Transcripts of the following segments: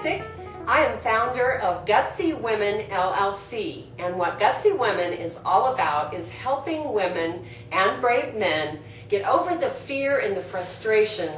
Ducic. I am founder of GutZy Women, LLC, and what GutZy Women is all about is helping women and brave men get over the fear and the frustration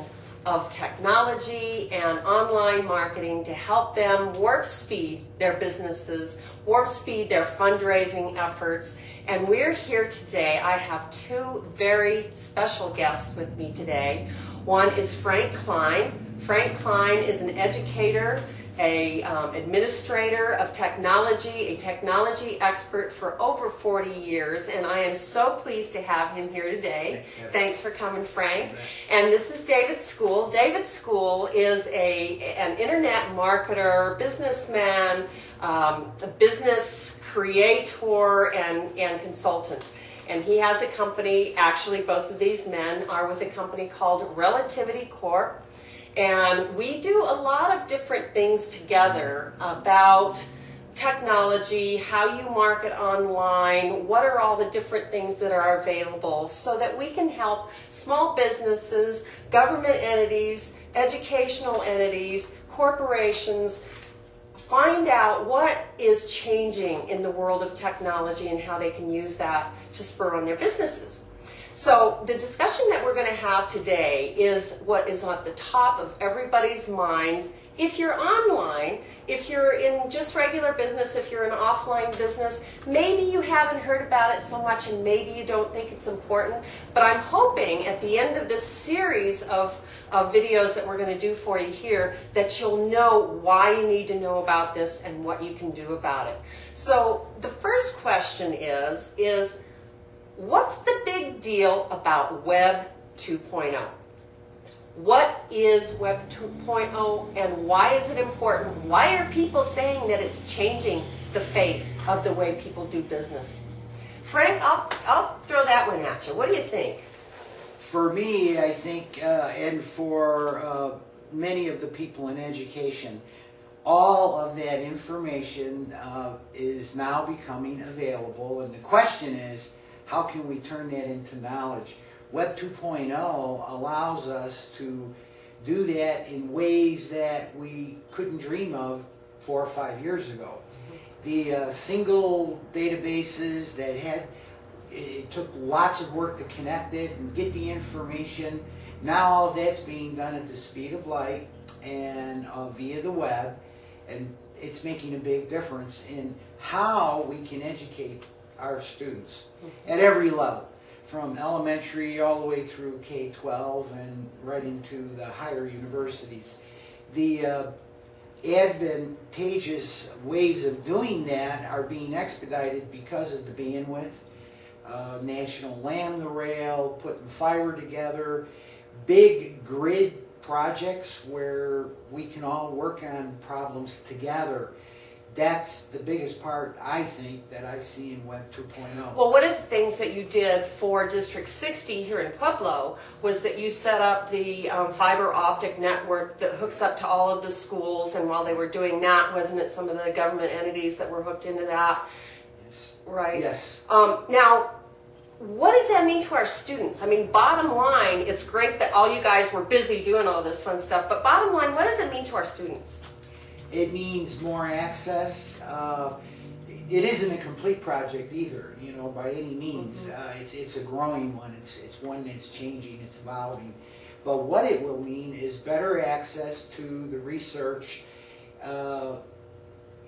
of technology and online marketing to help them warp speed their businesses, warp speed their fundraising efforts. And we're here today. I have two very special guests with me today. One is Frank Klein. Frank Klein is an educator, an administrator of technology, a technology expert for over 40 years, and I am so pleased to have him here today. Thanks for coming, Frank. And this is David Skul. David Skul is an internet marketer, businessman, a business creator, and consultant. And he has a company, actually both of these men are with a company called Relativity Corp. And we do a lot of different things together about technology, how you market online, what are all the different things that are available so that we can help small businesses, government entities, educational entities, corporations find out what is changing in the world of technology and how they can use that to spur on their businesses. So the discussion that we're going to have today is what is at the top of everybody's minds. If you're online, if you're in just regular business, if you're an offline business, maybe you haven't heard about it so much and maybe you don't think it's important. But I'm hoping at the end of this series of videos that we're going to do for you here that you'll know why you need to know about this and what you can do about it. So the first question is what's the big deal about Web 2.0? What is Web 2.0 and why is it important? Why are people saying that it's changing the face of the way people do business? Frank, I'll throw that one at you. What do you think? For me, I think, and for many of the people in education, all of that information is now becoming available, and the question is, how can we turn that into knowledge? Web 2.0 allows us to do that in ways that we couldn't dream of 4 or 5 years ago. The single databases that it took lots of work to connect it and get the information. Now all of that's being done at the speed of light and via the web, and it's making a big difference in how we can educate our students at every level, from elementary all the way through K-12 and right into the higher universities. The advantageous ways of doing that are being expedited because of the bandwidth, national lambda rail, putting fiber together, big grid projects where we can all work on problems together. That's the biggest part, I think, that I see in Web 2.0. Well, one of the things that you did for District 60 here in Pueblo was that you set up the fiber optic network that hooks up to all of the schools, and while they were doing that, wasn't it some of the government entities that were hooked into that? Yes. Right? Yes. Now, what does that mean to our students? I mean, bottom line, it's great that all you guys were busy doing all this fun stuff, but bottom line, what does it mean to our students? It means more access. It isn't a complete project either, you know, by any means. It's a growing one. It's one that's changing. It's evolving. But what it will mean is better access to the research,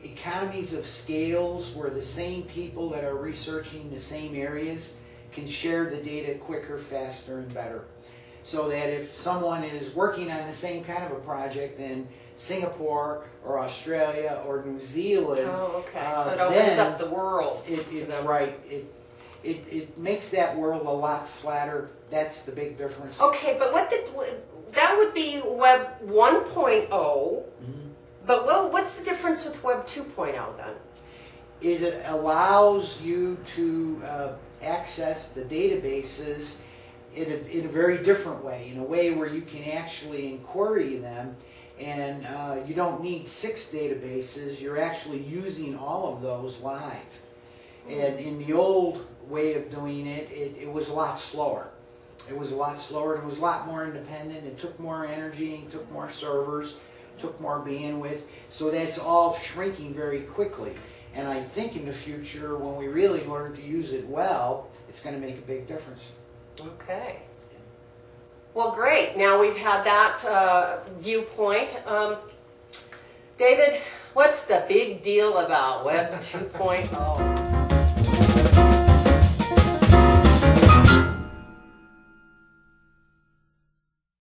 economies of scales where the same people that are researching the same areas can share the data quicker, faster, and better. So that if someone is working on the same kind of a project in Singapore or Australia or New Zealand, so it opens up the world. Right. It makes that world a lot flatter. That's the big difference. Okay, but that would be Web 1.0. But what's the difference with Web 2.0 then? It allows you to access the databases in a very different way, in a way where you can actually inquiry them, and you don't need 6 databases. You're actually using all of those live. And in the old way of doing it, it was a lot slower. It was a lot slower and it was a lot more independent. It took more energy and it took more servers took more bandwidth. So that's all shrinking very quickly. And I think in the future, when we really learn to use it well, it's going to make a big difference. Okay. Well, great. Now we've had that viewpoint. David, what's the big deal about Web 2.0?